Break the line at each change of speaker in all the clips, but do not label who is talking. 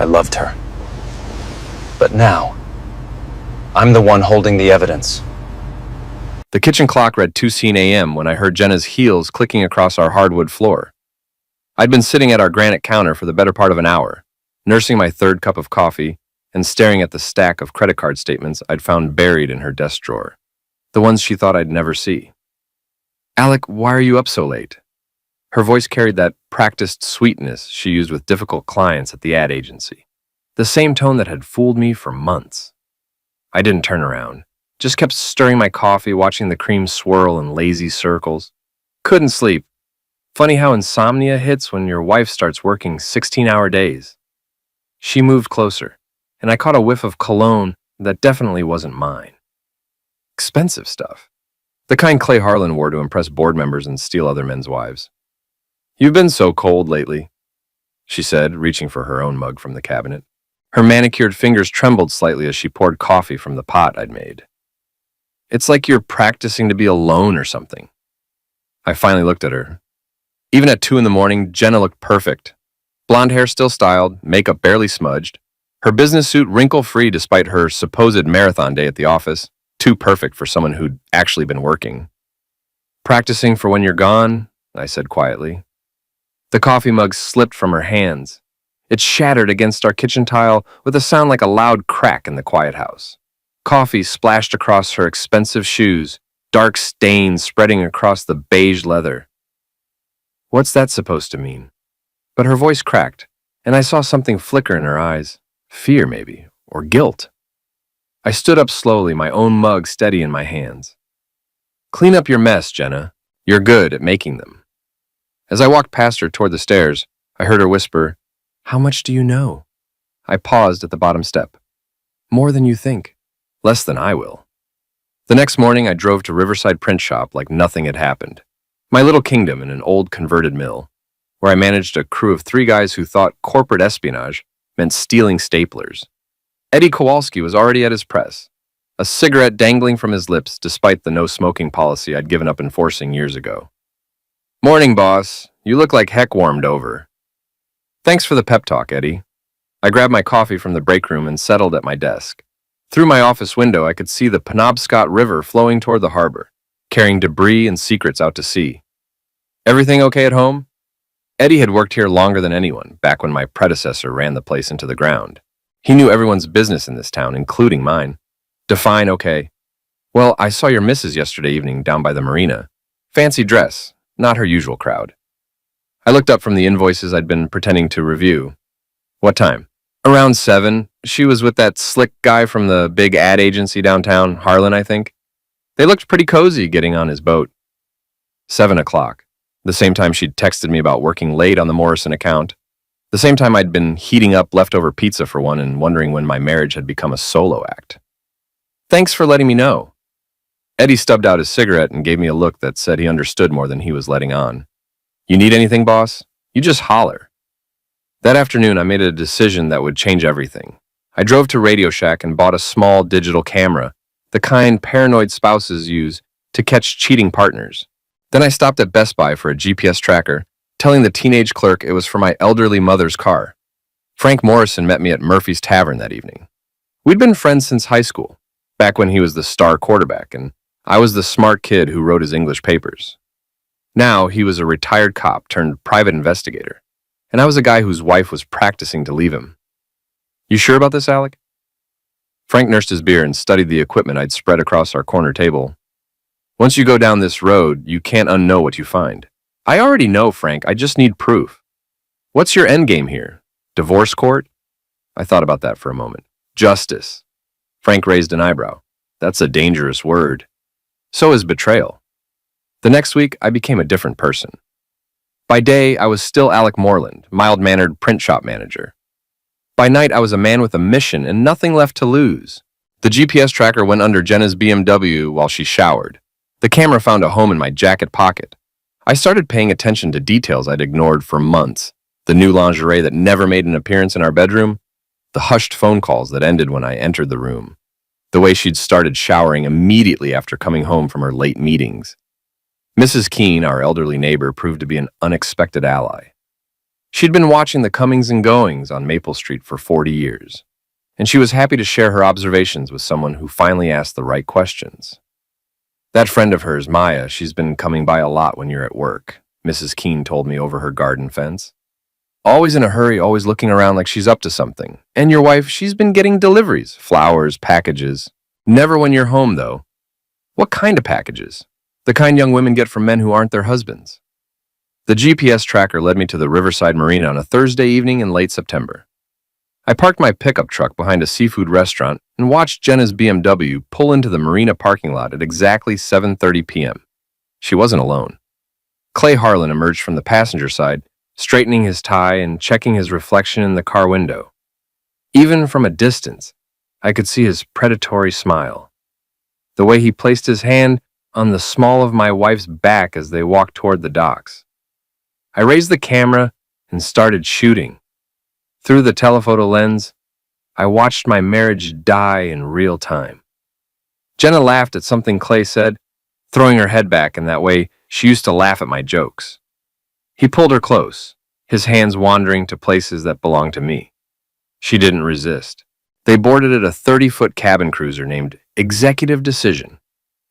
I loved her. But now, I'm the one holding the evidence.
The kitchen clock read 2:00 a.m. when I heard Jenna's heels clicking across our hardwood floor. I'd been sitting at our granite counter for the better part of an hour, nursing my third cup of coffee and staring at the stack of credit card statements I'd found buried in her desk drawer, the ones she thought I'd never see. "Alec, why are you up so late?" Her voice carried that practiced sweetness she used with difficult clients at the ad agency, the same tone that had fooled me for months. I didn't turn around, just kept stirring my coffee, watching the cream swirl in lazy circles. Couldn't sleep. Funny how insomnia hits when your wife starts working 16-hour days. She moved closer, and I caught a whiff of cologne that definitely wasn't mine. Expensive stuff. The kind Clay Harlan wore to impress board members and steal other men's wives. "You've been so cold lately," she said, reaching for her own mug from the cabinet. Her manicured fingers trembled slightly as she poured coffee from the pot I'd made. "It's like you're practicing to be alone or something." I finally looked at her. Even at 2 in the morning, Jenna looked perfect. Blonde hair still styled, makeup barely smudged, her business suit wrinkle-free despite her supposed marathon day at the office, too perfect for someone who'd actually been working. "Practicing for when you're gone," I said quietly. The coffee mug slipped from her hands. It shattered against our kitchen tile with a sound like a loud crack in the quiet house. Coffee splashed across her expensive shoes, dark stains spreading across the beige leather. "What's that supposed to mean?" But her voice cracked, and I saw something flicker in her eyes. Fear, maybe, or guilt. I stood up slowly, my own mug steady in my hands. "Clean up your mess, Jenna. You're good at making them." As I walked past her toward the stairs, I heard her whisper, "How much do you know?" I paused at the bottom step. "More than you think. Less than I will." The next morning, I drove to Riverside Print Shop like nothing had happened. My little kingdom in an old converted mill, where I managed a crew of 3 guys who thought corporate espionage meant stealing staplers. Eddie Kowalski was already at his press, a cigarette dangling from his lips despite the no-smoking policy I'd given up enforcing years ago. "Morning, boss. You look like heck warmed over." "Thanks for the pep talk, Eddie." I grabbed my coffee from the break room and settled at my desk. Through my office window, I could see the Penobscot River flowing toward the harbor, carrying debris and secrets out to sea. "Everything okay at home?" Eddie had worked here longer than anyone, back when my predecessor ran the place into the ground. He knew everyone's business in this town, including mine. "Define okay." "Well, I saw your missus yesterday evening down by the marina. Fancy dress, not her usual crowd." I looked up from the invoices I'd been pretending to review. "What time?" "Around 7. She was with that slick guy from the big ad agency downtown, Harlan, I think. They looked pretty cozy getting on his boat." 7 o'clock. The same time she'd texted me about working late on the Morrison account. The same time I'd been heating up leftover pizza for one and wondering when my marriage had become a solo act. "Thanks for letting me know." Eddie stubbed out his cigarette and gave me a look that said he understood more than he was letting on. "You need anything, boss? You just holler." That afternoon, I made a decision that would change everything. I drove to Radio Shack and bought a small digital camera, the kind paranoid spouses use to catch cheating partners. Then I stopped at Best Buy for a GPS tracker, telling the teenage clerk it was for my elderly mother's car. Frank Morrison met me at Murphy's Tavern that evening. We'd been friends since high school, back when he was the star quarterback, and I was the smart kid who wrote his English papers. Now he was a retired cop turned private investigator, and I was a guy whose wife was practicing to leave him. "You sure about this, Alec?" Frank nursed his beer and studied the equipment I'd spread across our corner table. "Once you go down this road, you can't unknow what you find." "I already know, Frank. I just need proof." "What's your endgame here? Divorce court?" I thought about that for a moment. "Justice." Frank raised an eyebrow. "That's a dangerous word." "So is betrayal." The next week, I became a different person. By day, I was still Alec Moreland, mild-mannered print shop manager. By night, I was a man with a mission and nothing left to lose. The GPS tracker went under Jenna's BMW while she showered. The camera found a home in my jacket pocket. I started paying attention to details I'd ignored for months. The new lingerie that never made an appearance in our bedroom, the hushed phone calls that ended when I entered the room, the way she'd started showering immediately after coming home from her late meetings. Mrs. Keene, our elderly neighbor, proved to be an unexpected ally. She'd been watching the comings and goings on Maple Street for 40 years, and she was happy to share her observations with someone who finally asked the right questions. That friend of hers, Maya, she's been coming by a lot when you're at work, Mrs. Keene told me over her garden fence. Always in a hurry, always looking around like she's up to something. And your wife, she's been getting deliveries, flowers, packages. Never when you're home, though. What kind of packages? The kind young women get from men who aren't their husbands. The GPS tracker led me to the Riverside Marina on a Thursday evening in late September. I parked my pickup truck behind a seafood restaurant and watched Jenna's BMW pull into the marina parking lot at exactly 7:30 p.m. She wasn't alone. Clay Harlan emerged from the passenger side, straightening his tie and checking his reflection in the car window. Even from a distance, I could see his predatory smile. The way he placed his hand on the small of my wife's back as they walked toward the docks. I raised the camera and started shooting. Through the telephoto lens, I watched my marriage die in real time. Jenna laughed at something Clay said, throwing her head back in that way she used to laugh at my jokes. He pulled her close, his hands wandering to places that belonged to me. She didn't resist. They boarded at a 30-foot cabin cruiser named Executive Decision.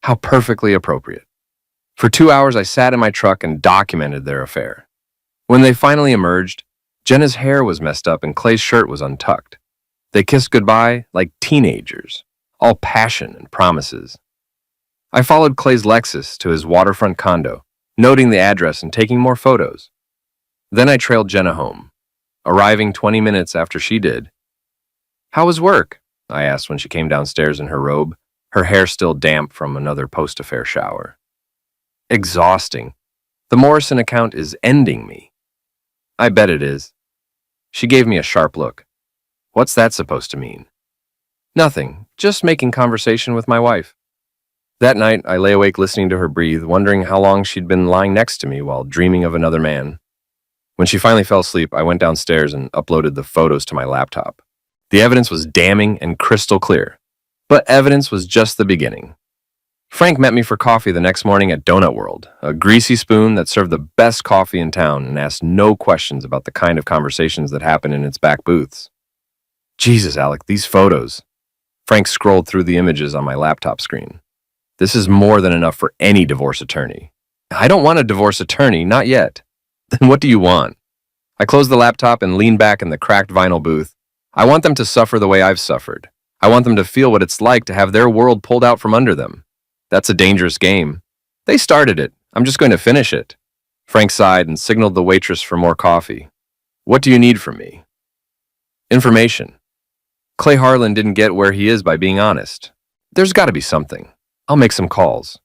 How perfectly appropriate. For 2 hours, I sat in my truck and documented their affair. When they finally emerged, Jenna's hair was messed up and Clay's shirt was untucked. They kissed goodbye like teenagers, all passion and promises. I followed Clay's Lexus to his waterfront condo, noting the address and taking more photos. Then I trailed Jenna home, arriving 20 minutes after she did. "How was work?" I asked when she came downstairs in her robe, her hair still damp from another post-affair shower. "Exhausting. The Morrison account is ending me." "I bet it is." She gave me a sharp look. "What's that supposed to mean?" "Nothing, just making conversation with my wife." That night, I lay awake listening to her breathe, wondering how long she'd been lying next to me while dreaming of another man. When she finally fell asleep, I went downstairs and uploaded the photos to my laptop. The evidence was damning and crystal clear. But evidence was just the beginning. Frank met me for coffee the next morning at Donut World, a greasy spoon that served the best coffee in town and asked no questions about the kind of conversations that happened in its back booths. "Jesus, Alec, these photos." Frank scrolled through the images on my laptop screen. "This is more than enough for any divorce attorney." "I don't want a divorce attorney, not yet." "Then what do you want?" I closed the laptop and leaned back in the cracked vinyl booth. "I want them to suffer the way I've suffered. I want them to feel what it's like to have their world pulled out from under them. That's a dangerous game. They started it. I'm just going to finish it." Frank sighed and signaled the waitress for more coffee. "What do you need from me?" "Information. Clay Harlan didn't get where he is by being honest. There's got to be something. I'll make some calls."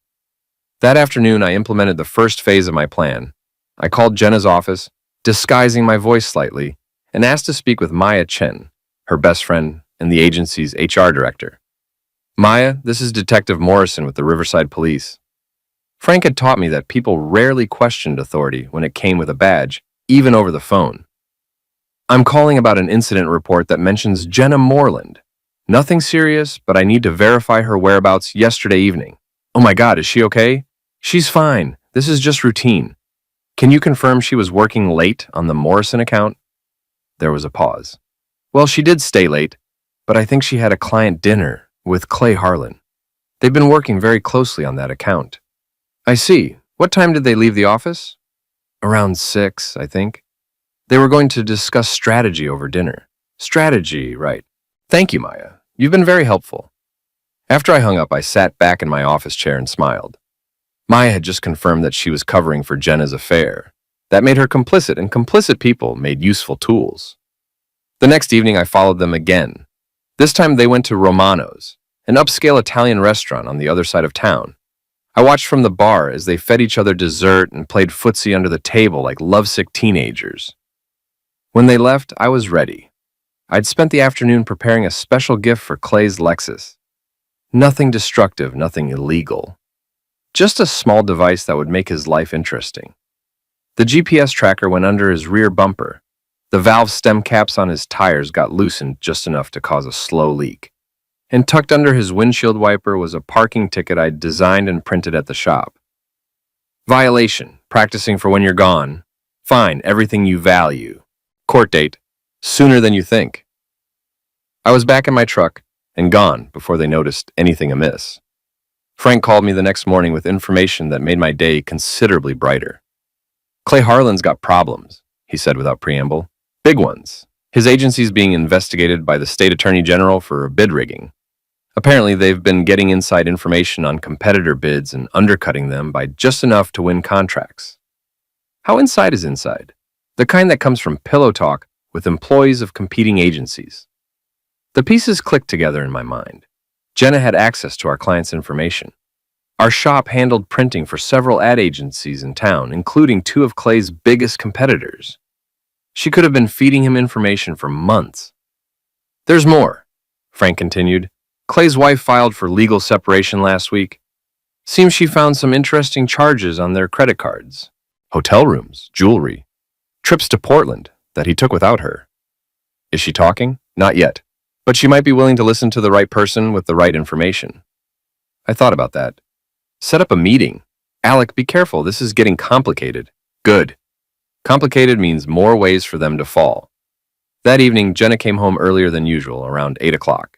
That afternoon, I implemented the first phase of my plan. I called Jenna's office, disguising my voice slightly, and asked to speak with Maya Chen, her best friend and the agency's HR director. "Maya, this is Detective Morrison with the Riverside Police." Frank had taught me that people rarely questioned authority when it came with a badge, even over the phone. "I'm calling about an incident report that mentions Jenna Moreland. Nothing serious, but I need to verify her whereabouts yesterday evening." "Oh my God, is she okay?" "She's fine. This is just routine." "Can you confirm she was working late on the Morrison account?" There was a pause. "Well, she did stay late, but I think she had a client dinner with Clay Harlan. They've been working very closely on that account." "I see. What time did they leave the office?" "Around 6, I think. They were going to discuss strategy over dinner." "Strategy, right. Thank you, Maya. You've been very helpful." After I hung up, I sat back in my office chair and smiled. Maya had just confirmed that she was covering for Jenna's affair. That made her complicit, and complicit people made useful tools. The next evening, I followed them again. This time, they went to Romano's, an upscale Italian restaurant on the other side of town. I watched from the bar as they fed each other dessert and played footsie under the table like lovesick teenagers. When they left, I was ready. I'd spent the afternoon preparing a special gift for Clay's Lexus. Nothing destructive, nothing illegal. Just a small device that would make his life interesting. The GPS tracker went under his rear bumper. The valve stem caps on his tires got loosened just enough to cause a slow leak. And tucked under his windshield wiper was a parking ticket I'd designed and printed at the shop. "Violation, practicing for when you're gone. Fine, everything you value." Court date. Sooner than you think. I was back in my truck and gone before they noticed anything amiss. Frank called me the next morning with information that made my day considerably brighter. Clay Harlan's got problems, he said without preamble. Big ones. His agency's being investigated by the state attorney general for bid rigging. Apparently, they've been getting inside information on competitor bids and undercutting them by just enough to win contracts. How inside is inside? The kind that comes from pillow talk with employees of competing agencies. The pieces clicked together in my mind. Jenna had access to our client's information. Our shop handled printing for several ad agencies in town, including two of Clay's biggest competitors. She could have been feeding him information for months. There's more, Frank continued. Clay's wife filed for legal separation last week. Seems she found some interesting charges on their credit cards. Hotel rooms, jewelry, trips to Portland that he took without her. Is she talking? Not yet. But she might be willing to listen to the right person with the right information. I thought about that. Set up a meeting. Alec, be careful. This is getting complicated. Good. Complicated means more ways for them to fall. That evening, Jenna came home earlier than usual, around 8 o'clock.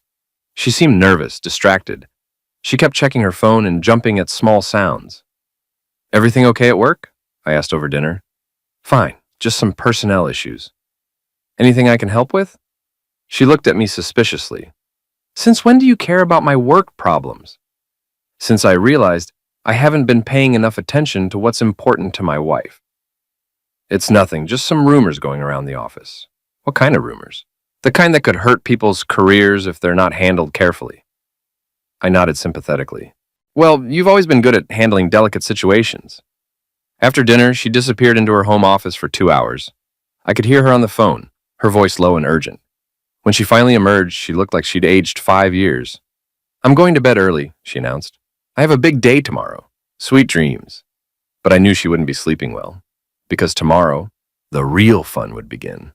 She seemed nervous, distracted. She kept checking her phone and jumping at small sounds. Everything okay at work? I asked over dinner. Fine, just some personnel issues. Anything I can help with? She looked at me suspiciously. Since when do you care about my work problems? Since I realized I haven't been paying enough attention to what's important to my wife. It's nothing, just some rumors going around the office. What kind of rumors? The kind that could hurt people's careers if they're not handled carefully. I nodded sympathetically. Well, you've always been good at handling delicate situations. After dinner, she disappeared into her home office for 2 hours. I could hear her on the phone, her voice low and urgent. When she finally emerged, she looked like she'd aged 5 years. I'm going to bed early, she announced. I have a big day tomorrow. Sweet dreams. But I knew she wouldn't be sleeping well, because tomorrow, the real fun would begin.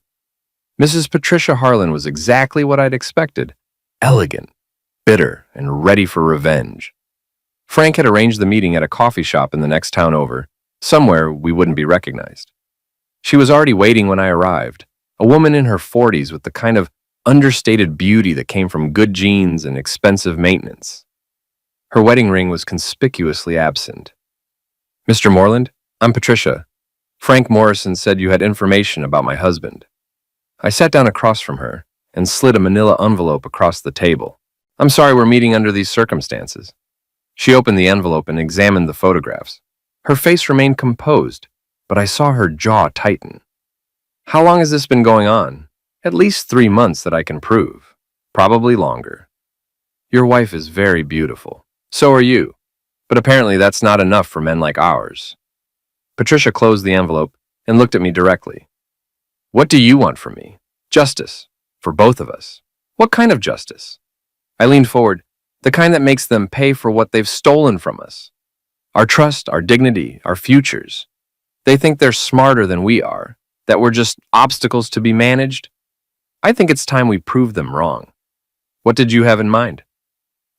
Mrs. Patricia Harlan was exactly what I'd expected. Elegant, bitter, and ready for revenge. Frank had arranged the meeting at a coffee shop in the next town over, somewhere we wouldn't be recognized. She was already waiting when I arrived, a woman in her 40s with the kind of understated beauty that came from good genes and expensive maintenance. Her wedding ring was conspicuously absent. Mr. Moreland, I'm Patricia. Frank Morrison said you had information about my husband. I sat down across from her and slid a manila envelope across the table. I'm sorry we're meeting under these circumstances. She opened the envelope and examined the photographs. Her face remained composed, but I saw her jaw tighten. How long has this been going on? At least 3 months that I can prove. Probably longer. Your wife is very beautiful. So are you. But apparently that's not enough for men like ours. Patricia closed the envelope and looked at me directly. What do you want from me? Justice. For both of us. What kind of justice? I leaned forward. The kind that makes them pay for what they've stolen from us. Our trust, our dignity, our futures. They think they're smarter than we are, that we're just obstacles to be managed. I think it's time we prove them wrong. What did you have in mind?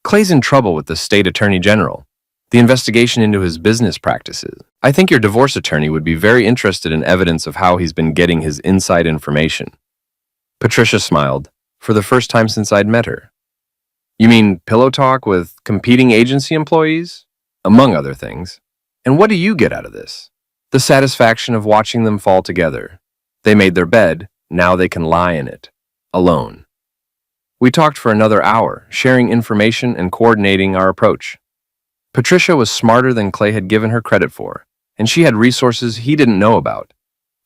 Clay's in trouble with the state attorney general. The investigation into his business practices. I think your divorce attorney would be very interested in evidence of how he's been getting his inside information. Patricia smiled, for the first time since I'd met her. You mean pillow talk with competing agency employees? Among other things. And what do you get out of this? The satisfaction of watching them fall together. They made their bed, now they can lie in it. Alone. We talked for another hour, sharing information and coordinating our approach. Patricia was smarter than Clay had given her credit for, and she had resources he didn't know about.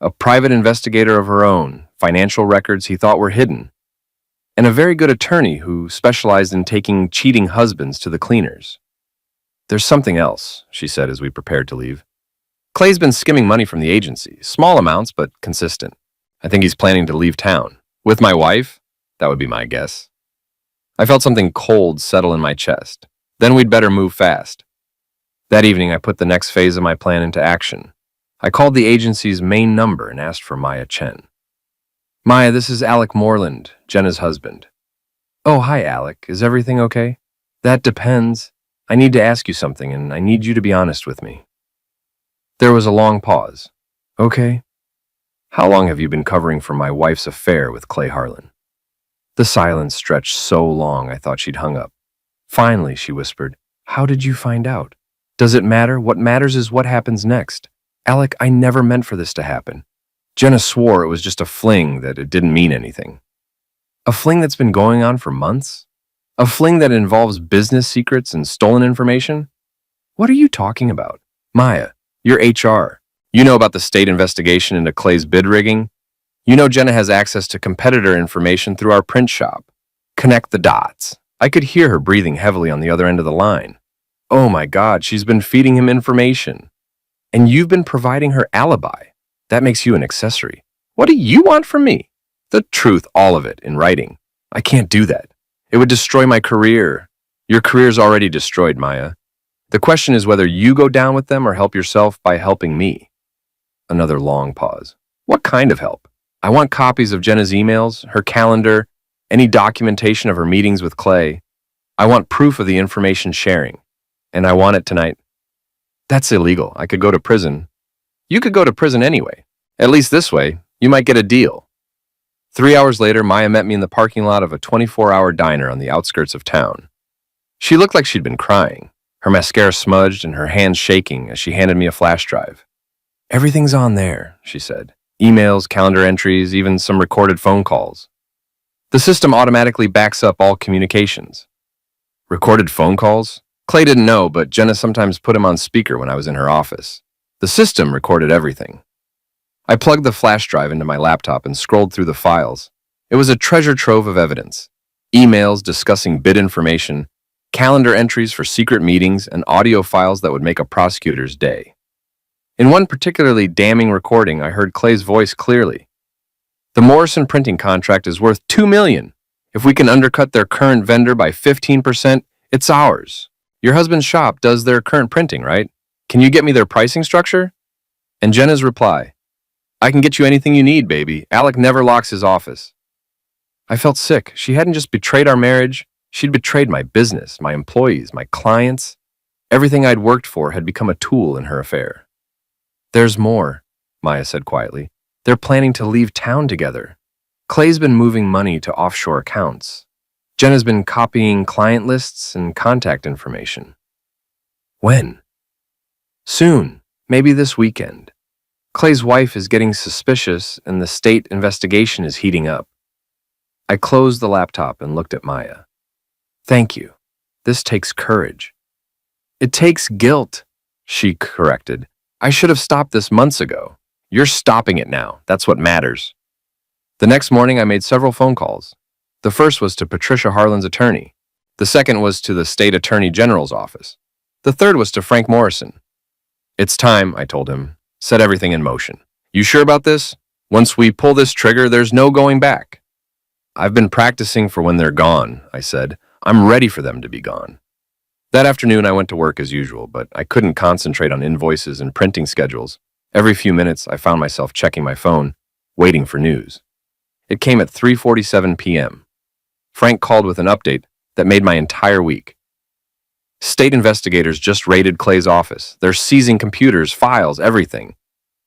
A private investigator of her own, financial records he thought were hidden, and a very good attorney who specialized in taking cheating husbands to the cleaners. There's something else, she said as we prepared to leave. Clay's been skimming money from the agency, small amounts but consistent. I think he's planning to leave town. With my wife? That would be my guess. I felt something cold settle in my chest. Then we'd better move fast. That evening, I put the next phase of my plan into action. I called the agency's main number and asked for Maya Chen. Maya, this is Alec Moreland, Jenna's husband. Oh, hi, Alec. Is everything okay? That depends. I need to ask you something, and I need you to be honest with me. There was a long pause. Okay. How long have you been covering for my wife's affair with Clay Harlan? The silence stretched so long I thought she'd hung up. Finally, she whispered, how did you find out? Does it matter? What matters is what happens next. Alec, I never meant for this to happen. Jenna swore it was just a fling, that it didn't mean anything. A fling that's been going on for months? A fling that involves business secrets and stolen information? What are you talking about? Maya, you're HR. You know about the state investigation into Clay's bid rigging? You know Jenna has access to competitor information through our print shop. Connect the dots. I could hear her breathing heavily on the other end of the line. Oh my God, she's been feeding him information. And you've been providing her alibi. That makes you an accessory. What do you want from me? The truth, all of it, in writing. I can't do that. It would destroy my career. Your career's already destroyed, Maya. The question is whether you go down with them or help yourself by helping me. Another long pause. What kind of help? I want copies of Jenna's emails, her calendar, any documentation of her meetings with Clay. I want proof of the information sharing. And I want it tonight. That's illegal. I could go to prison. You could go to prison anyway. At least this way, you might get a deal. 3 hours later, Maya met me in the parking lot of a 24-hour diner on the outskirts of town. She looked like she'd been crying, her mascara smudged and her hands shaking as she handed me a flash drive. Everything's on there, she said. Emails, calendar entries, even some recorded phone calls. The system automatically backs up all communications. Recorded phone calls? Clay didn't know, but Jenna sometimes put him on speaker when I was in her office. The system recorded everything. I plugged the flash drive into my laptop and scrolled through the files. It was a treasure trove of evidence. Emails discussing bid information, calendar entries for secret meetings, and audio files that would make a prosecutor's day. In one particularly damning recording, I heard Clay's voice clearly. The Morrison printing contract is worth $2 million. If we can undercut their current vendor by 15%, it's ours. Your husband's shop does their current printing, right? Can you get me their pricing structure? And Jenna's reply, I can get you anything you need, baby. Alec never locks his office. I felt sick. She hadn't just betrayed our marriage, she'd betrayed my business, my employees, my clients. Everything I'd worked for had become a tool in her affair. There's more, Maya said quietly. They're planning to leave town together. Clay's been moving money to offshore accounts. Jenna's been copying client lists and contact information. When? Soon, maybe this weekend. Clay's wife is getting suspicious and the state investigation is heating up. I closed the laptop and looked at Maya. Thank you. This takes courage. It takes guilt, she corrected. I should have stopped this months ago. You're stopping it now. That's what matters. The next morning, I made several phone calls. The first was to Patricia Harlan's attorney. The second was to the state attorney general's office. The third was to Frank Morrison. It's time, I told him. Set everything in motion. You sure about this? Once we pull this trigger, there's no going back. I've been practicing for when they're gone, I said. I'm ready for them to be gone. That afternoon, I went to work as usual, but I couldn't concentrate on invoices and printing schedules. Every few minutes, I found myself checking my phone, waiting for news. It came at 3:47 p.m. Frank called with an update that made my entire week. State investigators just raided Clay's office. They're seizing computers, files, everything.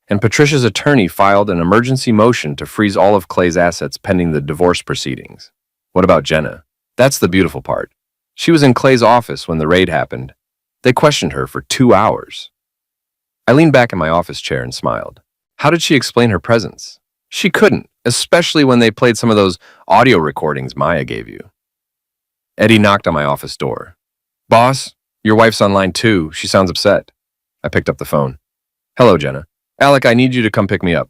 And Patricia's attorney filed an emergency motion to freeze all of Clay's assets pending the divorce proceedings. What about Jenna? That's the beautiful part. She was in Clay's office when the raid happened. They questioned her for 2 hours. I leaned back in my office chair and smiled. How did she explain her presence? She couldn't, especially when they played some of those audio recordings Maya gave you. Eddie knocked on my office door. Boss, your wife's on line 2. She sounds upset. I picked up the phone. Hello, Jenna. Alec, I need you to come pick me up.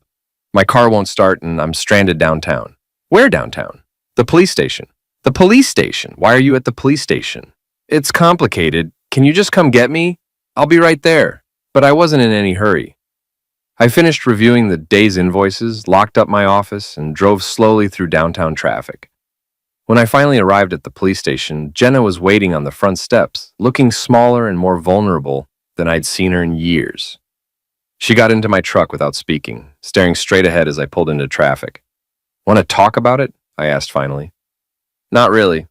My car won't start and I'm stranded downtown. Where downtown? The police station. The police station? Why are you at the police station? It's complicated. Can you just come get me? I'll be right there. But I wasn't in any hurry. I finished reviewing the day's invoices, locked up my office, and drove slowly through downtown traffic. When I finally arrived at the police station, Jenna was waiting on the front steps, looking smaller and more vulnerable than I'd seen her in years. She got into my truck without speaking, staring straight ahead as I pulled into traffic. Want to talk about it? I asked finally. Not really.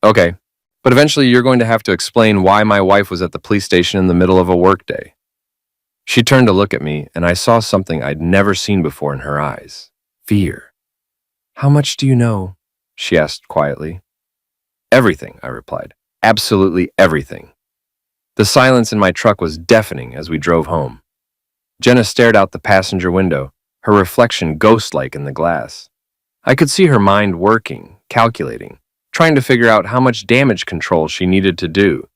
Okay, but eventually you're going to have to explain why my wife was at the police station in the middle of a workday. She turned to look at me, and I saw something I'd never seen before in her eyes. Fear. How much do you know? She asked quietly. Everything, I replied. Absolutely everything. The silence in my truck was deafening as we drove home. Jenna stared out the passenger window, her reflection ghost-like in the glass. I could see her mind working, calculating, trying to figure out how much damage control she needed to do.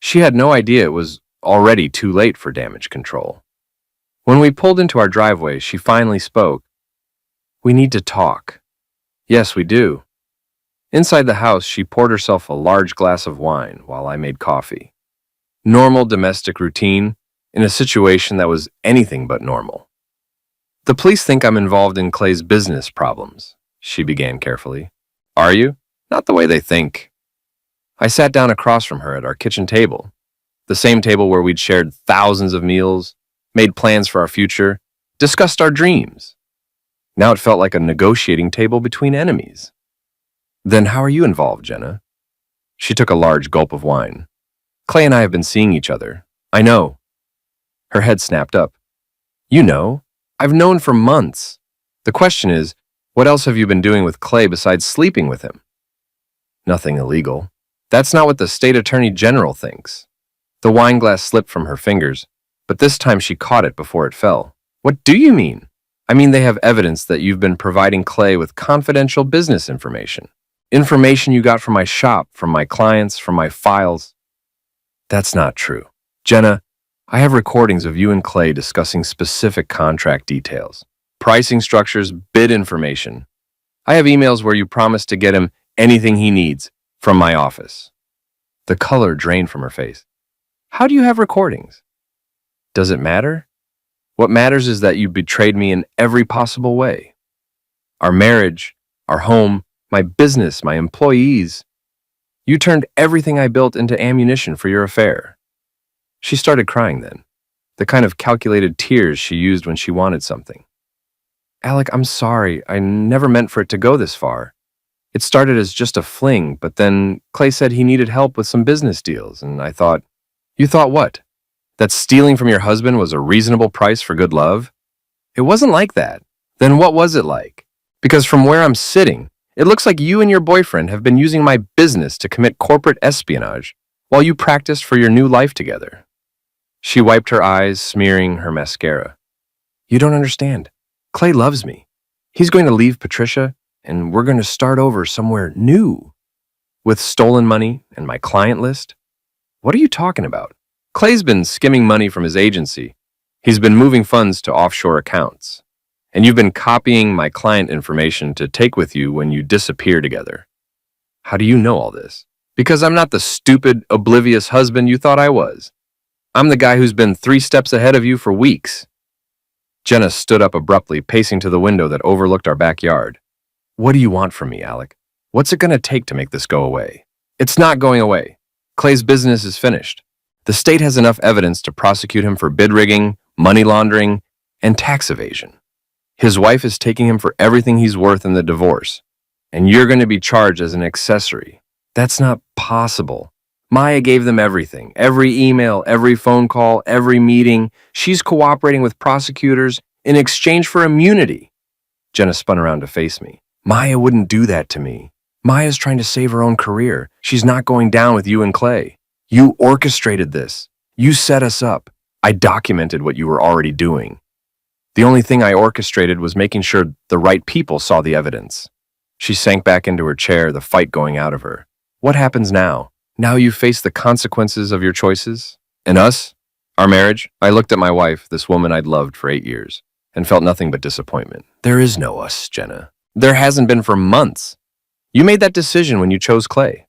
She had no idea it was already too late for damage control. When we pulled into our driveway, she finally spoke. We need to talk. Yes, we do. Inside the house, she poured herself a large glass of wine while I made coffee. Normal domestic routine in a situation that was anything but normal. The police think I'm involved in Clay's business problems, she began carefully. Are you? Not the way they think. I sat down across from her at our kitchen table, the same table where we'd shared thousands of meals, made plans for our future, discussed our dreams. Now it felt like a negotiating table between enemies. Then how are you involved, Jenna? She took a large gulp of wine. Clay and I have been seeing each other. I know. Her head snapped up. You know? I've known for months. The question is, what else have you been doing with Clay besides sleeping with him? Nothing illegal. That's not what the state attorney general thinks. The wine glass slipped from her fingers, but this time she caught it before it fell. What do you mean? I mean they have evidence that you've been providing Clay with confidential business information. Information you got from my shop, from my clients, from my files. That's not true. Jenna, I have recordings of you and Clay discussing specific contract details, pricing structures, bid information. I have emails where you promised to get him anything he needs from my office. The color drained from her face. How do you have recordings? Does it matter? What matters is that you betrayed me in every possible way. Our marriage, our home, my business, my employees. You turned everything I built into ammunition for your affair. She started crying then, the kind of calculated tears she used when she wanted something. Alec, I'm sorry. I never meant for it to go this far. It started as just a fling, but then Clay said he needed help with some business deals, and I thought, you thought what? That stealing from your husband was a reasonable price for good love? It wasn't like that. Then what was it like? Because from where I'm sitting, it looks like you and your boyfriend have been using my business to commit corporate espionage while you practiced for your new life together. She wiped her eyes, smearing her mascara. You don't understand. Clay loves me. He's going to leave Patricia, and we're going to start over somewhere new. With stolen money and my client list? What are you talking about? Clay's been skimming money from his agency. He's been moving funds to offshore accounts. And you've been copying my client information to take with you when you disappear together. How do you know all this? Because I'm not the stupid, oblivious husband you thought I was. I'm the guy who's been 3 steps ahead of you for weeks. Jenna stood up abruptly, pacing to the window that overlooked our backyard. What do you want from me, Alec? What's it going to take to make this go away? It's not going away. Clay's business is finished. The state has enough evidence to prosecute him for bid rigging, money laundering, and tax evasion. His wife is taking him for everything he's worth in the divorce, and you're going to be charged as an accessory. That's not possible. Maya gave them everything, every email, every phone call, every meeting. She's cooperating with prosecutors in exchange for immunity. Jenna spun around to face me. Maya wouldn't do that to me. Maya's trying to save her own career. She's not going down with you and Clay. You orchestrated this. You set us up. I documented what you were already doing. The only thing I orchestrated was making sure the right people saw the evidence. She sank back into her chair, the fight going out of her. What happens now? Now you face the consequences of your choices? And us? Our marriage? I looked at my wife, this woman I'd loved for 8 years, and felt nothing but disappointment. There is no us, Jenna. There hasn't been for months. You made that decision when you chose Clay.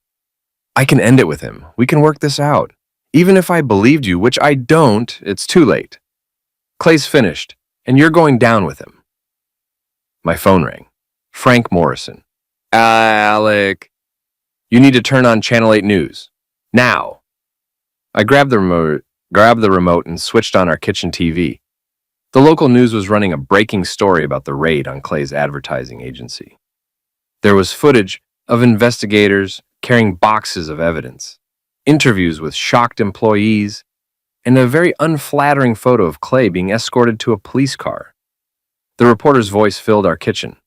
I can end it with him. We can work this out. Even if I believed you, which I don't, it's too late. Clay's finished, and you're going down with him. My phone rang. Frank Morrison. Alec. You need to turn on Channel 8 News. Now. I grabbed the remote and switched on our kitchen TV. The local news was running a breaking story about the raid on Clay's advertising agency. There was footage of investigators carrying boxes of evidence, interviews with shocked employees, and a very unflattering photo of Clay being escorted to a police car. The reporter's voice filled our kitchen.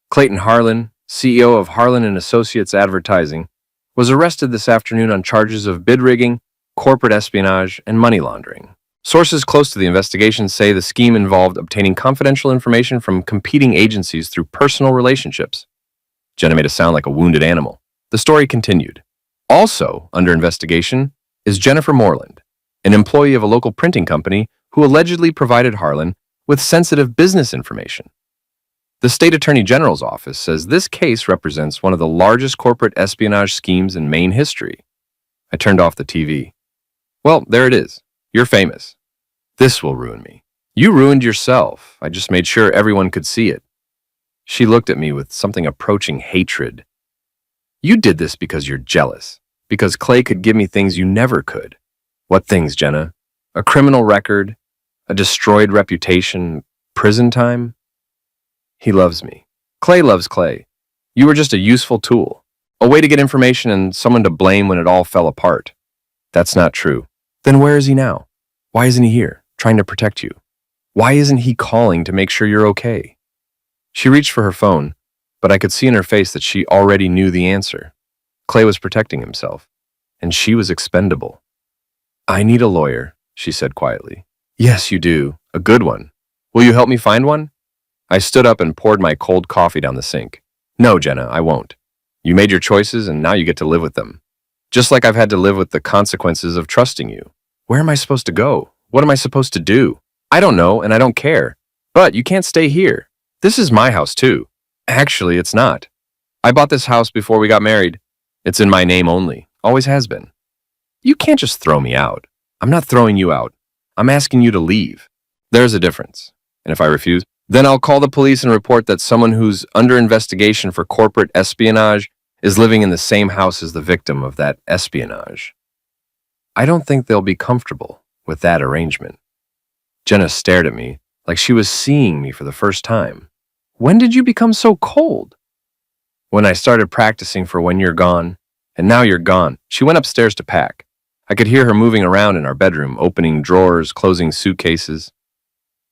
Clayton Harlan, CEO of Harlan and Associates Advertising, was arrested this afternoon on charges of bid rigging, corporate espionage, and money laundering. Sources close to the investigation say the scheme involved obtaining confidential information from competing agencies through personal relationships. Jenna made it sound like a wounded animal. The story continued. Also under investigation is Jennifer Moreland, an employee of a local printing company who allegedly provided Harlan with sensitive business information. The State Attorney General's office says this case represents one of the largest corporate espionage schemes in Maine history. I turned off the TV. Well, there it is. You're famous. This will ruin me. You ruined yourself. I just made sure everyone could see it. She looked at me with something approaching hatred. You did this because you're jealous, because Clay could give me things you never could. What things, Jenna? A criminal record, a destroyed reputation, prison time? He loves me. Clay loves Clay. You were just a useful tool, a way to get information and someone to blame when it all fell apart. That's not true. Then where is he now? Why isn't he here, trying to protect you? Why isn't he calling to make sure you're okay? She reached for her phone, but I could see in her face that she already knew the answer. Clay was protecting himself, and she was expendable. I need a lawyer, she said quietly. Yes, you do. A good one. Will you help me find one? I stood up and poured my cold coffee down the sink. No, Jenna, I won't. You made your choices, and now you get to live with them. Just like I've had to live with the consequences of trusting you. Where am I supposed to go? What am I supposed to do? I don't know, and I don't care. But you can't stay here. This is my house, too. Actually, it's not. I bought this house before we got married. It's in my name only. Always has been. You can't just throw me out. I'm not throwing you out. I'm asking you to leave. There's a difference. And if I refuse, then I'll call the police and report that someone who's under investigation for corporate espionage is living in the same house as the victim of that espionage. I don't think they'll be comfortable with that arrangement. Jenna stared at me like she was seeing me for the first time. When did you become so cold? When I started practicing for When You're Gone, and now you're gone. She went upstairs to pack. I could hear her moving around in our bedroom, opening drawers, closing suitcases.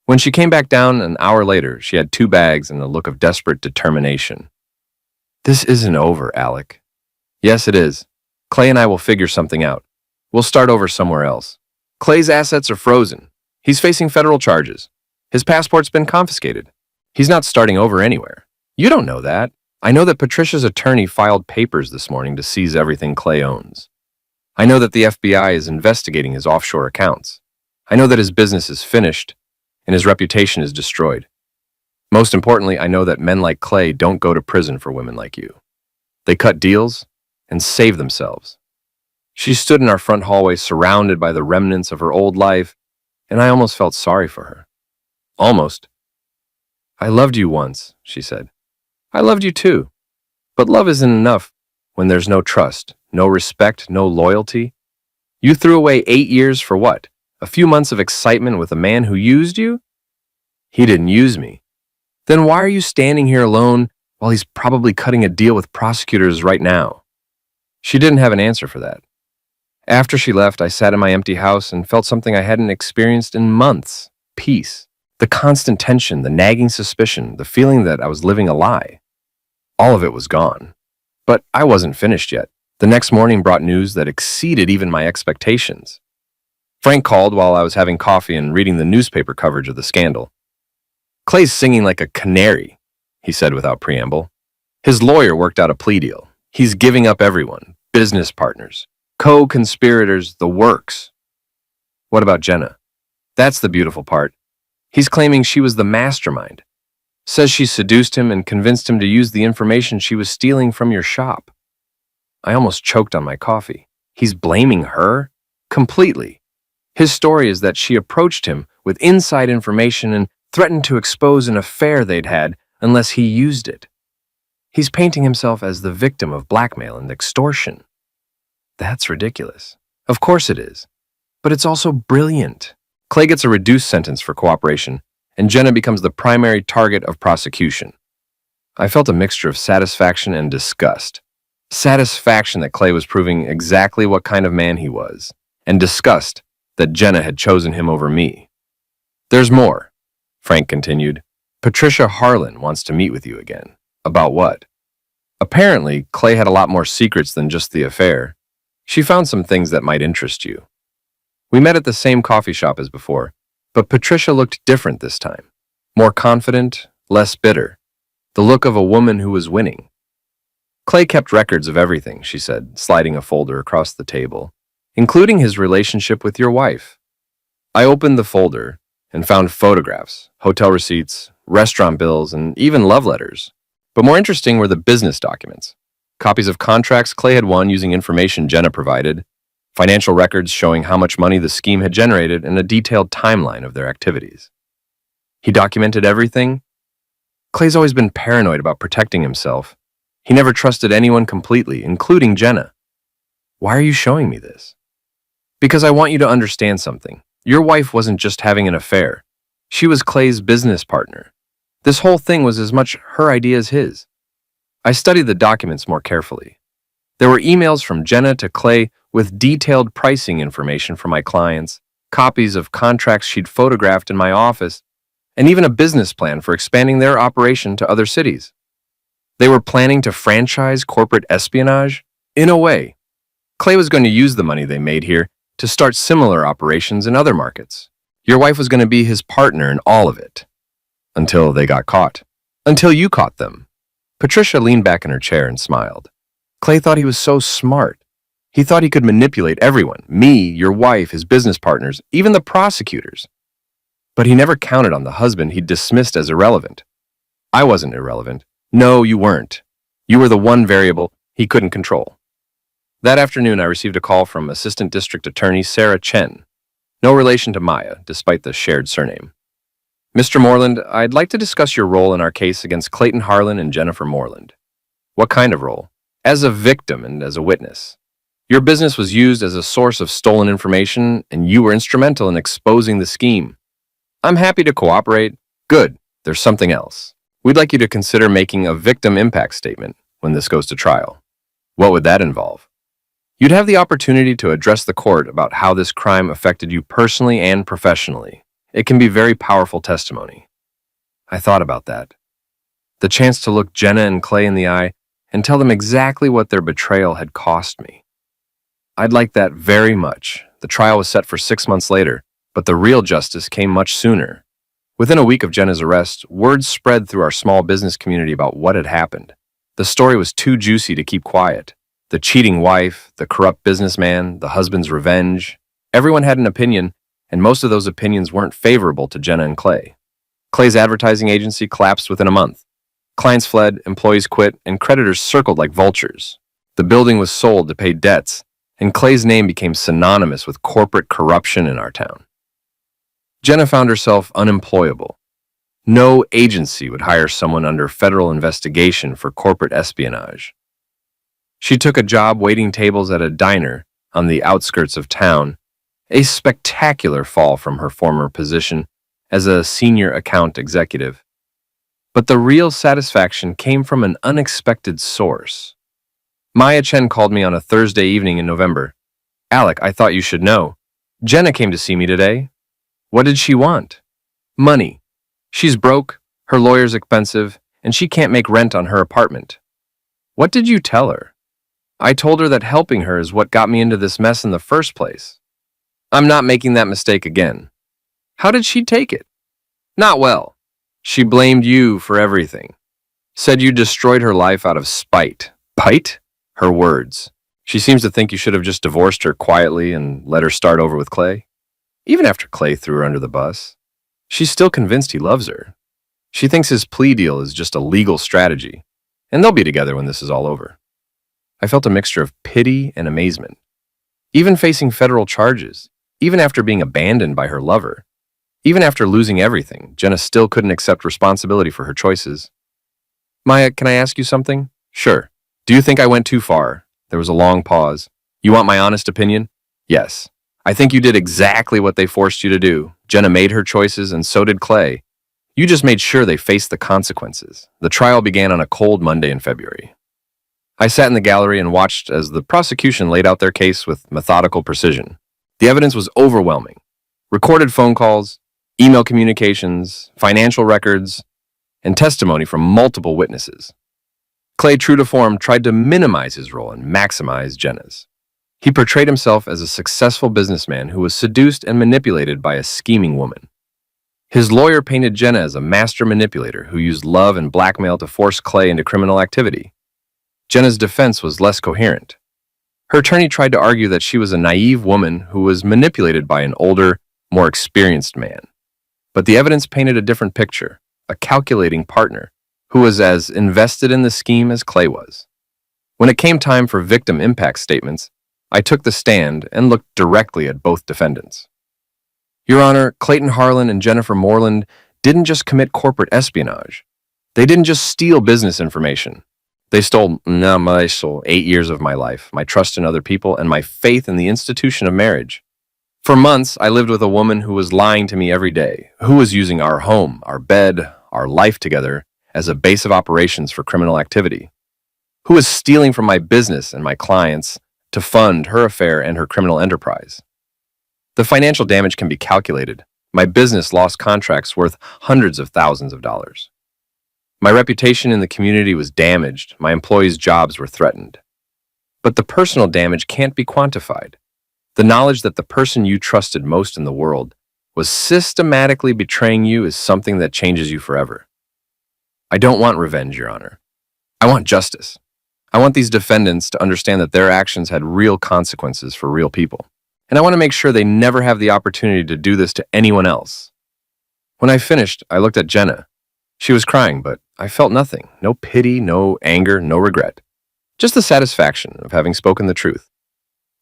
When she came back down an hour later, she had 2 bags and a look of desperate determination. This isn't over, Alec. Yes, it is. Clay and I will figure something out. We'll start over somewhere else. Clay's assets are frozen. He's facing federal charges. His passport's been confiscated. He's not starting over anywhere. You don't know that. I know that Patricia's attorney filed papers this morning to seize everything Clay owns. I know that the FBI is investigating his offshore accounts. I know that his business is finished and his reputation is destroyed. Most importantly, I know that men like Clay don't go to prison for women like you. They cut deals and save themselves. She stood in our front hallway surrounded by the remnants of her old life, and I almost felt sorry for her. Almost. I loved you once, she said. I loved you too. But love isn't enough when there's no trust, no respect, no loyalty. You threw away 8 years for what? A few months of excitement with a man who used you? He didn't use me. Then why are you standing here alone while he's probably cutting a deal with prosecutors right now? She didn't have an answer for that. After she left, I sat in my empty house and felt something I hadn't experienced in months. Peace. The constant tension, the nagging suspicion, the feeling that I was living a lie. All of it was gone. But I wasn't finished yet. The next morning brought news that exceeded even my expectations. Frank called while I was having coffee and reading the newspaper coverage of the scandal. Clay's singing like a canary, he said without preamble. His lawyer worked out a plea deal. He's giving up everyone, business partners, co-conspirators, the works. What about Jenna? That's the beautiful part. He's claiming she was the mastermind. Says she seduced him and convinced him to use the information she was stealing from your shop. I almost choked on my coffee. He's blaming her? Completely. His story is that she approached him with inside information and threatened to expose an affair they'd had unless he used it. He's painting himself as the victim of blackmail and extortion. That's ridiculous. Of course it is. But it's also brilliant. Clay gets a reduced sentence for cooperation, and Jenna becomes the primary target of prosecution. I felt a mixture of satisfaction and disgust. Satisfaction that Clay was proving exactly what kind of man he was, and disgust that Jenna had chosen him over me. There's more, Frank continued. Patricia Harlan wants to meet with you again. About what? Apparently, Clay had a lot more secrets than just the affair. She found some things that might interest you. We met at the same coffee shop as before, but Patricia looked different this time. More confident, less bitter. The look of a woman who was winning. Clay kept records of everything, she said, sliding a folder across the table, including his relationship with your wife. I opened the folder and found photographs, hotel receipts, restaurant bills, and even love letters. But more interesting were the business documents. Copies of contracts Clay had won using information Jenna provided, financial records showing how much money the scheme had generated, and a detailed timeline of their activities. He documented everything. Clay's always been paranoid about protecting himself. He never trusted anyone completely, including Jenna. Why are you showing me this? Because I want you to understand something. Your wife wasn't just having an affair. She was Clay's business partner. This whole thing was as much her idea as his. I studied the documents more carefully. There were emails from Jenna to Clay with detailed pricing information for my clients, copies of contracts she'd photographed in my office, and even a business plan for expanding their operation to other cities. They were planning to franchise corporate espionage? In a way, Clay was going to use the money they made here to start similar operations in other markets. Your wife was going to be his partner in all of it. Until they got caught. Until you caught them. Patricia leaned back in her chair and smiled. Clay thought he was so smart. He thought he could manipulate everyone, me, your wife, his business partners, even the prosecutors. But he never counted on the husband he'd dismissed as irrelevant. I wasn't irrelevant. No, you weren't. You were the one variable he couldn't control. That afternoon, I received a call from Assistant District Attorney Sarah Chen. No relation to Maya, despite the shared surname. Mr. Moreland, I'd like to discuss your role in our case against Clayton Harlan and Jennifer Moreland. What kind of role? As a victim and as a witness. Your business was used as a source of stolen information, and you were instrumental in exposing the scheme. I'm happy to cooperate. Good. There's something else. We'd like you to consider making a victim impact statement when this goes to trial. What would that involve? You'd have the opportunity to address the court about how this crime affected you personally and professionally. It can be very powerful testimony. I thought about that. The chance to look Jenna and Clay in the eye and tell them exactly what their betrayal had cost me. I'd like that very much. The trial was set for 6 months later, but the real justice came much sooner. Within a week of Jenna's arrest, word spread through our small business community about what had happened. The story was too juicy to keep quiet. The cheating wife, the corrupt businessman, the husband's revenge. Everyone had an opinion, and most of those opinions weren't favorable to Jenna and Clay. Clay's advertising agency collapsed within a month. Clients fled, employees quit, and creditors circled like vultures. The building was sold to pay debts, and Clay's name became synonymous with corporate corruption in our town. Jenna found herself unemployable. No agency would hire someone under federal investigation for corporate espionage. She took a job waiting tables at a diner on the outskirts of town, a spectacular fall from her former position as a senior account executive. But the real satisfaction came from an unexpected source. Maya Chen called me on a Thursday evening in November. Alec, I thought you should know. Jenna came to see me today. What did she want? Money. She's broke, her lawyer's expensive, and she can't make rent on her apartment. What did you tell her? I told her that helping her is what got me into this mess in the first place. I'm not making that mistake again. How did she take it? Not well. She blamed you for everything. Said you destroyed her life out of spite. Spite? Her words. She seems to think you should have just divorced her quietly and let her start over with Clay. Even after Clay threw her under the bus, she's still convinced he loves her. She thinks his plea deal is just a legal strategy, and they'll be together when this is all over. I felt a mixture of pity and amazement. Even facing federal charges, even after being abandoned by her lover, even after losing everything, Jenna still couldn't accept responsibility for her choices. Maya, can I ask you something? Sure. Do you think I went too far? There was a long pause. You want my honest opinion? Yes. I think you did exactly what they forced you to do. Jenna made her choices, and so did Clay. You just made sure they faced the consequences. The trial began on a cold Monday in February. I sat in the gallery and watched as the prosecution laid out their case with methodical precision. The evidence was overwhelming. Recorded phone calls, email communications, financial records, and testimony from multiple witnesses. Clay, true to form, tried to minimize his role and maximize Jenna's. He portrayed himself as a successful businessman who was seduced and manipulated by a scheming woman. His lawyer painted Jenna as a master manipulator who used love and blackmail to force Clay into criminal activity. Jenna's defense was less coherent. Her attorney tried to argue that she was a naive woman who was manipulated by an older, more experienced man. But the evidence painted a different picture, a calculating partner who was as invested in the scheme as Clay was. When it came time for victim impact statements, I took the stand and looked directly at both defendants. Your Honor, Clayton Harlan and Jennifer Moreland didn't just commit corporate espionage. They didn't just steal business information. They stole 8 years of my life, my trust in other people, and my faith in the institution of marriage. For months, I lived with a woman who was lying to me every day, who was using our home, our bed, our life together as a base of operations for criminal activity, who was stealing from my business and my clients to fund her affair and her criminal enterprise. The financial damage can be calculated. My business lost contracts worth hundreds of thousands of dollars. My reputation in the community was damaged. My employees' jobs were threatened. But the personal damage can't be quantified. The knowledge that the person you trusted most in the world was systematically betraying you is something that changes you forever. I don't want revenge, Your Honor. I want justice. I want these defendants to understand that their actions had real consequences for real people. And I want to make sure they never have the opportunity to do this to anyone else. When I finished, I looked at Jenna. She was crying, but I felt nothing. No pity, no anger, no regret. Just the satisfaction of having spoken the truth.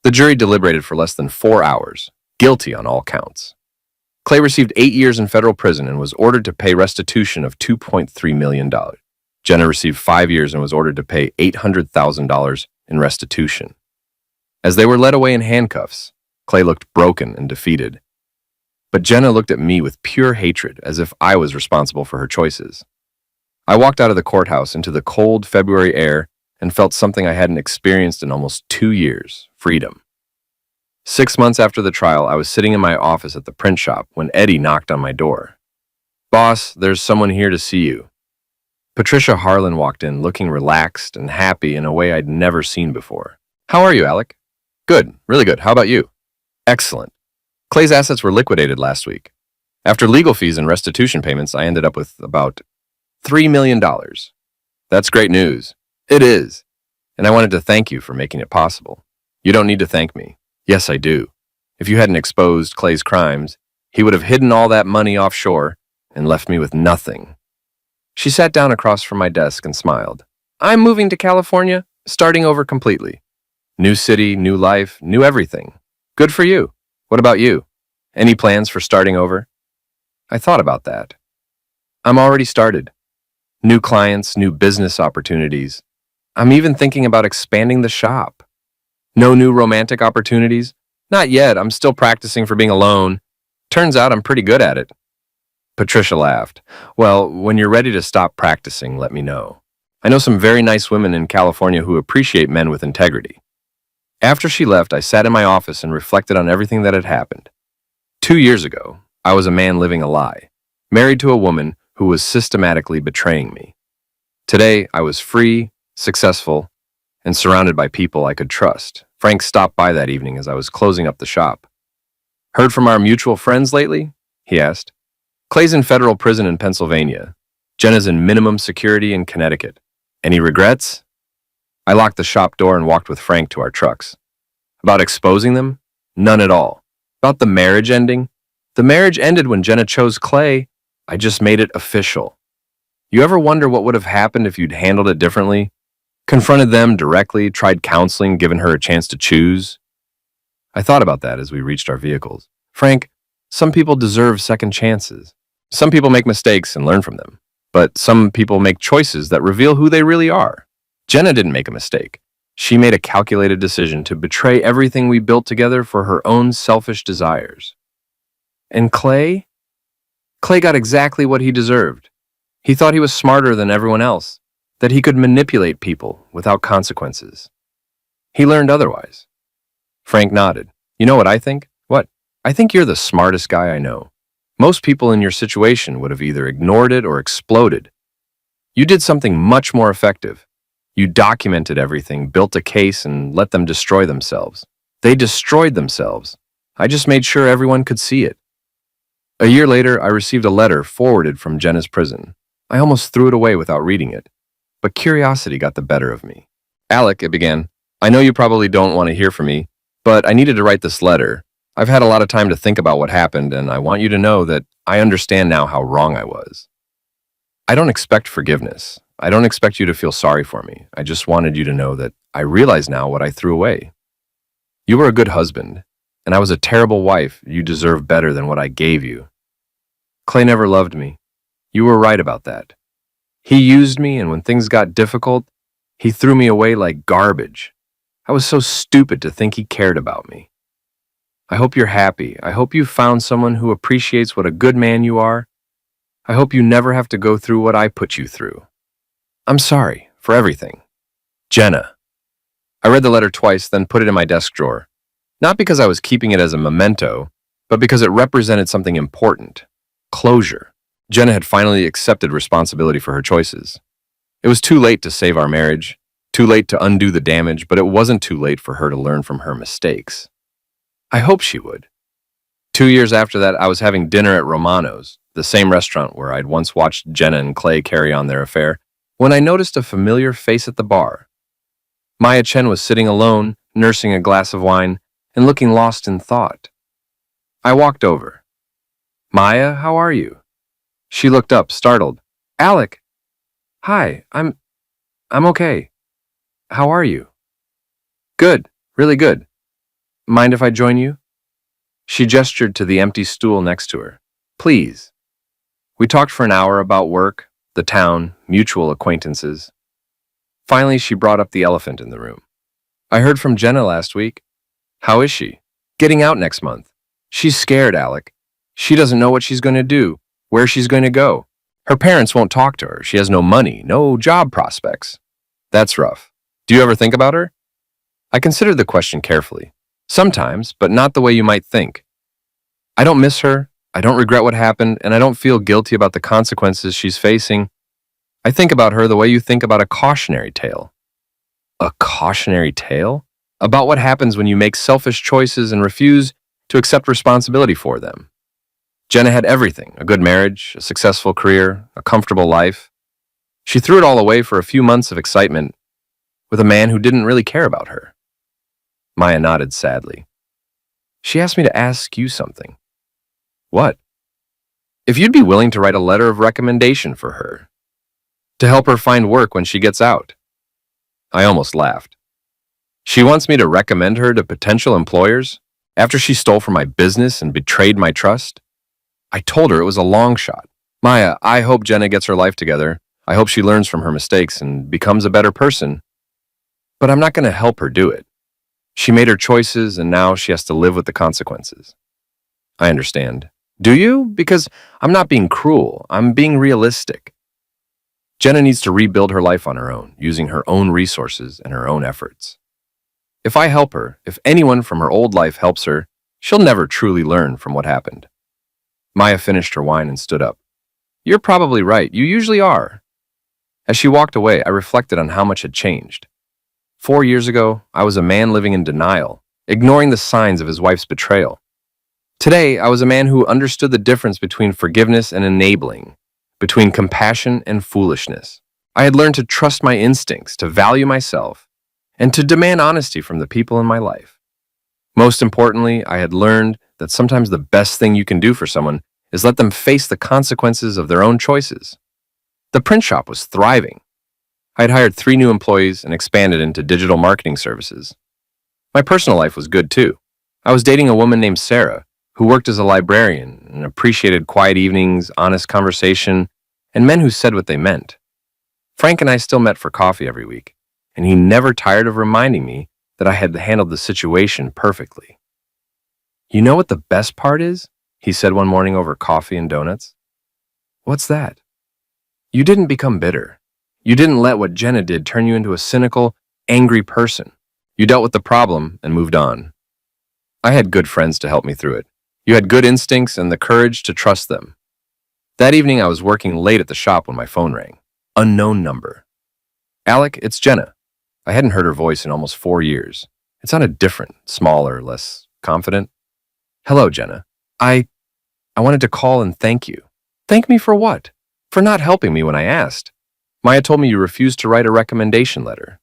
The jury deliberated for less than 4 hours, guilty on all counts. Clay received 8 years in federal prison and was ordered to pay restitution of $2.3 million. Jenna received 5 years and was ordered to pay $800,000 in restitution. As they were led away in handcuffs, Clay looked broken and defeated. But Jenna looked at me with pure hatred, as if I was responsible for her choices. I walked out of the courthouse into the cold February air and felt something I hadn't experienced in almost 2 years: freedom. 6 months after the trial, I was sitting in my office at the print shop when Eddie knocked on my door. "Boss, there's someone here to see you." Patricia Harlan walked in, looking relaxed and happy in a way I'd never seen before. "How are you, Alec?" "Good, really good. How about you?" "Excellent. Clay's assets were liquidated last week. After legal fees and restitution payments, I ended up with about $3 million. That's great news." "It is. And I wanted to thank you for making it possible." "You don't need to thank me." "Yes, I do. If you hadn't exposed Clay's crimes, he would have hidden all that money offshore and left me with nothing." She sat down across from my desk and smiled. "I'm moving to California, starting over completely. New city, new life, new everything. Good for you. What about you? Any plans for starting over?" I thought about that. I'm already started. New clients, new business opportunities. I'm even thinking about expanding the shop. No new romantic opportunities? Not yet. I'm still practicing for being alone. Turns out I'm pretty good at it. Patricia laughed. "Well, when you're ready to stop practicing, let me know. I know some very nice women in California who appreciate men with integrity." After she left, I sat in my office and reflected on everything that had happened. 2 years ago, I was a man living a lie, married to a woman who was systematically betraying me. Today, I was free, successful, and surrounded by people I could trust. Frank stopped by that evening as I was closing up the shop. "Heard from our mutual friends lately?" he asked. "Clay's in federal prison in Pennsylvania. Jenna's in minimum security in Connecticut. Any regrets?" I locked the shop door and walked with Frank to our trucks. About exposing them? None at all. About the marriage ending? The marriage ended when Jenna chose Clay. I just made it official. You ever wonder what would have happened if you'd handled it differently? Confronted them directly, tried counseling, given her a chance to choose? I thought about that as we reached our vehicles. Frank, some people deserve second chances. Some people make mistakes and learn from them. But some people make choices that reveal who they really are. Jenna didn't make a mistake. She made a calculated decision to betray everything we built together for her own selfish desires. And Clay? Clay got exactly what he deserved. He thought he was smarter than everyone else, that he could manipulate people without consequences. He learned otherwise. Frank nodded. "You know what I think?" "What?" I think you're the smartest guy I know. Most people in your situation would have either ignored it or exploded. You did something much more effective. You documented everything, built a case, and let them destroy themselves. They destroyed themselves. I just made sure everyone could see it. A year later, I received a letter forwarded from Jenna's prison. I almost threw it away without reading it, but curiosity got the better of me. Alec, it began, I know you probably don't want to hear from me, but I needed to write this letter. I've had a lot of time to think about what happened, and I want you to know that I understand now how wrong I was. I don't expect forgiveness. I don't expect you to feel sorry for me. I just wanted you to know that I realize now what I threw away. You were a good husband, and I was a terrible wife. You deserve better than what I gave you. Clay never loved me. You were right about that. He used me, and when things got difficult, he threw me away like garbage. I was so stupid to think he cared about me. I hope you're happy. I hope you found someone who appreciates what a good man you are. I hope you never have to go through what I put you through. I'm sorry for everything. Jenna. I read the letter twice, then put it in my desk drawer. Not because I was keeping it as a memento, but because it represented something important. Closure. Jenna had finally accepted responsibility for her choices. It was too late to save our marriage, too late to undo the damage, but it wasn't too late for her to learn from her mistakes. I hope she would. 2 years after that, I was having dinner at Romano's, the same restaurant where I'd once watched Jenna and Clay carry on their affair, when I noticed a familiar face at the bar. Maya Chen was sitting alone, nursing a glass of wine, and looking lost in thought. I walked over. Maya, how are you? She looked up, startled. Alec. Hi, I'm okay. How are you? Good, really good. Mind if I join you? She gestured to the empty stool next to her. Please. We talked for an hour about work, the town, mutual acquaintances. Finally, she brought up the elephant in the room. I heard from Jenna last week. How is she? Getting out next month. She's scared, Alec. She doesn't know what she's going to do, where she's going to go. Her parents won't talk to her. She has no money, no job prospects. That's rough. Do you ever think about her? I considered the question carefully. Sometimes, but not the way you might think. I don't miss her. I don't regret what happened, and I don't feel guilty about the consequences she's facing. I think about her the way you think about a cautionary tale. A cautionary tale? About what happens when you make selfish choices and refuse to accept responsibility for them. Jenna had everything, a good marriage, a successful career, a comfortable life. She threw it all away for a few months of excitement with a man who didn't really care about her. Maya nodded sadly. She asked me to ask you something. What? If you'd be willing to write a letter of recommendation for her, to help her find work when she gets out. I almost laughed. She wants me to recommend her to potential employers after she stole from my business and betrayed my trust? I told her it was a long shot. Maya, I hope Jenna gets her life together. I hope she learns from her mistakes and becomes a better person. But I'm not going to help her do it. She made her choices and now she has to live with the consequences. I understand. Do you? Because I'm not being cruel. I'm being realistic. Jenna needs to rebuild her life on her own, using her own resources and her own efforts. If I help her, if anyone from her old life helps her, she'll never truly learn from what happened. Maya finished her wine and stood up. You're probably right. You usually are. As she walked away, I reflected on how much had changed. 4 years ago, I was a man living in denial, ignoring the signs of his wife's betrayal. Today, I was a man who understood the difference between forgiveness and enabling, between compassion and foolishness. I had learned to trust my instincts, to value myself, and to demand honesty from the people in my life. Most importantly, I had learned that sometimes the best thing you can do for someone is let them face the consequences of their own choices. The print shop was thriving. I had hired 3 new employees and expanded into digital marketing services. My personal life was good too. I was dating a woman named Sarah, who worked as a librarian and appreciated quiet evenings, honest conversation, and men who said what they meant. Frank and I still met for coffee every week, and he never tired of reminding me that I had handled the situation perfectly. You know what the best part is? He said one morning over coffee and donuts. What's that? You didn't become bitter. You didn't let what Jenna did turn you into a cynical, angry person. You dealt with the problem and moved on. I had good friends to help me through it. You had good instincts and the courage to trust them. That evening, I was working late at the shop when my phone rang. Unknown number. Alec, it's Jenna. I hadn't heard her voice in almost 4 years. It sounded different, smaller, less confident. Hello, Jenna. I wanted to call and thank you. Thank me for what? For not helping me when I asked. Maya told me you refused to write a recommendation letter.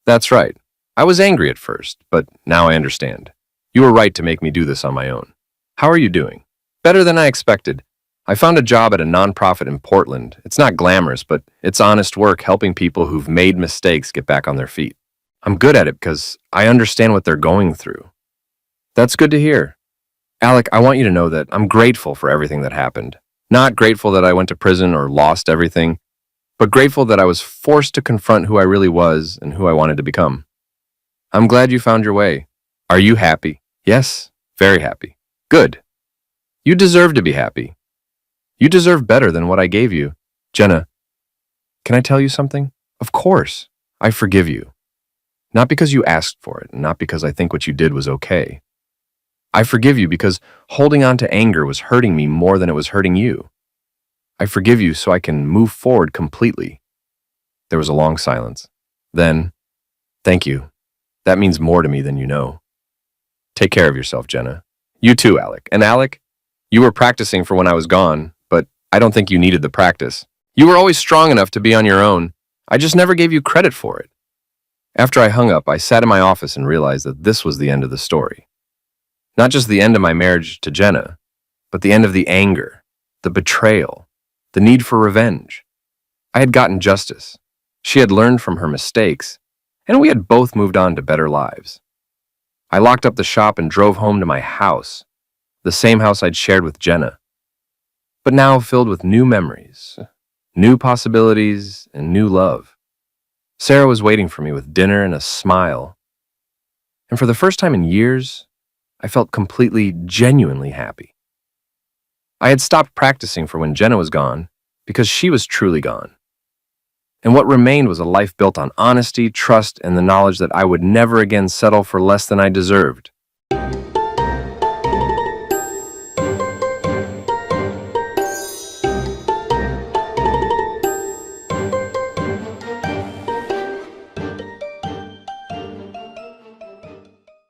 That's right. I was angry at first, but now I understand. You were right to make me do this on my own. How are you doing? Better than I expected. I found a job at a nonprofit in Portland. It's not glamorous, but it's honest work helping people who've made mistakes get back on their feet. I'm good at it because I understand what they're going through. That's good to hear. Alec, I want you to know that I'm grateful for everything that happened. Not grateful that I went to prison or lost everything, but grateful that I was forced to confront who I really was and who I wanted to become. I'm glad you found your way. Are you happy? Yes, very happy. Good. You deserve to be happy. You deserve better than what I gave you. Jenna, can I tell you something? Of course. I forgive you. Not because you asked for it, and not because I think what you did was okay. I forgive you because holding on to anger was hurting me more than it was hurting you. I forgive you so I can move forward completely. There was a long silence. Then, thank you. That means more to me than you know. Take care of yourself, Jenna. You too, Alec. And Alec, you were practicing for when I was gone, but I don't think you needed the practice. You were always strong enough to be on your own. I just never gave you credit for it. After I hung up, I sat in my office and realized that this was the end of the story. Not just the end of my marriage to Jenna, but the end of the anger, the betrayal, the need for revenge. I had gotten justice. She had learned from her mistakes, and we had both moved on to better lives. I locked up the shop and drove home to my house, the same house I'd shared with Jenna, but now filled with new memories, new possibilities, and new love. Sarah was waiting for me with dinner and a smile, and for the first time in years, I felt completely, genuinely happy. I had stopped practicing for when Jenna was gone because she was truly gone. And what remained was a life built on honesty, trust, and the knowledge that I would never again settle for less than I deserved.